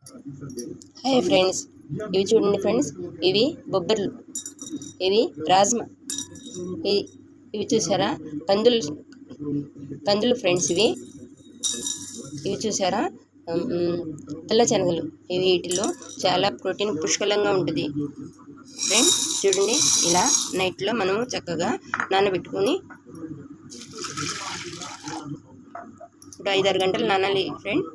Hi friends, ఇవి చూడండి friends, ఇవి బొబ్బర్లు, ఇవి రాజ్మా, ఇవి చూసారా కందులు ఫ్రెండ్స్, ఇవి చూసారా తెల్ల శనగలు. ఇవి వీటిలో చాలా ప్రోటీన్ పుష్కలంగా ఉంటుంది ఫ్రెండ్స్. చూడండి, ఇలా నైట్లో మనము చక్కగా నానబెట్టుకొని ఒక 5-6 గంటలు నానాలి ఫ్రెండ్.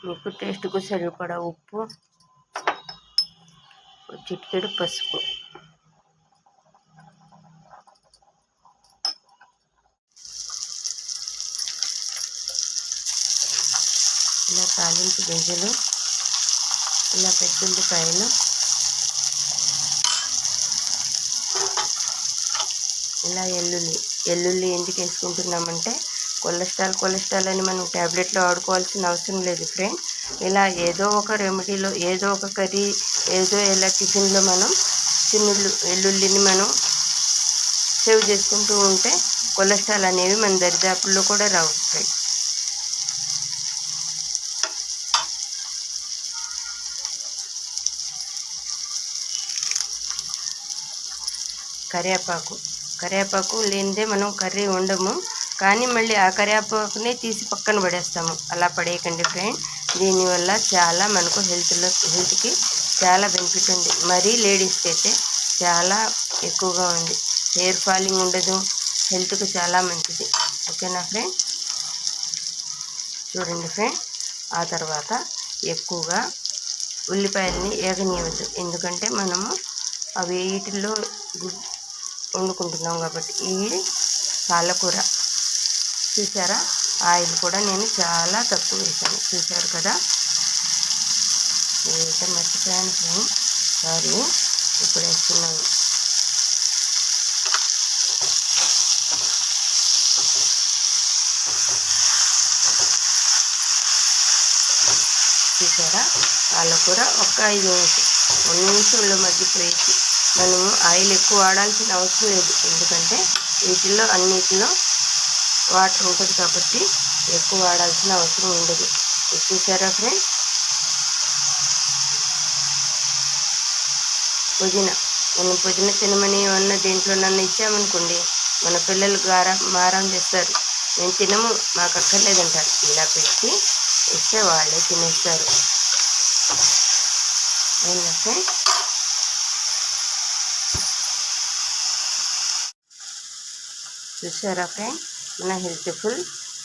మీకు టేస్ట్కు సరిపడా ఉప్పు, చిటికెడు పసుపు, ఇలా తాలింపు గింజలు, ఇలా పెద్దుల్లిపాయలు, ఇలా ఎల్లుల్లి ఎందుకు వేసుకుంటున్నామంటే కొలెస్ట్రాల్ అని మనం ట్యాబ్లెట్లో ఆడుకోవాల్సిన అవసరం లేదు ఫ్రెండ్. ఇలా ఏదో ఒక రెమెడీలో, ఏదో ఒక కర్రీ, ఇలా టిఫిన్లో మనం ఎల్లుల్లిని మనం సేవ్ చేసుకుంటూ ఉంటే కొలెస్ట్రాల్ అనేవి మన దరిదాపుల్లో కూడా రావు ఫ్రెండ్. కరివేపాకు లేనిదే మనం కర్రీ వండము, కానీ మళ్ళీ ఆ కరివేపాకునే తీసి పక్కన పడేస్తాము. అలా పడేయకండి ఫ్రెండ్. దీనివల్ల చాలా మనకు హెల్త్కి చాలా బెనిఫిట్ ఉంది. మరీ లేడీస్కి అయితే చాలా ఎక్కువగా ఉంది. హెయిర్ ఫాలింగ్ ఉండదు, హెల్త్కి చాలా మంచిది. ఓకేనా ఫ్రెండ్? చూడండి ఫ్రెండ్, ఆ తర్వాత ఎక్కువగా ఉల్లిపాయలని ఏగనీయవద్దు, ఎందుకంటే మనము అవి వీటిల్లో వండుకుంటున్నాం కాబట్టి. ఈ పాలకూర చూసారా, ఆయిల్ కూడా నేను చాలా తక్కువ వేసాను, చూసారు కదా. నేనైతే మర్చిపోయాను ఫ్రెండ్, సారీ. ఇప్పుడు వేస్తున్నాను. చూసారా, పాలకూర ఒక 5 నిమిషంలో మగ్గిపోయేసి. మనము ఆయిల్ ఎక్కువ వాడాల్సిన అవసరం లేదు, ఎందుకంటే వీటిల్లో అన్నిటిలో వాటర్ ఉంటుంది కాబట్టి ఎక్కువ వాడాల్సిన అవసరం ఉండదు. చూసారా ఫ్రెండ్, మనం పుదీనా తినమని ఏమన్నా దేంట్లో నన్ను ఇచ్చామనుకోండి, మన పిల్లలు మారం చేస్తారు. మేము తినము, మాకు అక్కర్లేదంటారు. ఇలా పెట్టి ఇస్తే వాళ్ళే తినేస్తారు. అవునా ఫ్రెండ్? చూసారా ఫ్రెండ్, మన హెల్త్ఫుల్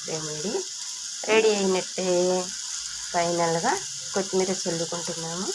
రెమెడీ రెడీ అయినట్టే. ఫైనల్గా కొత్తిమీర చల్లుకుంటున్నాము.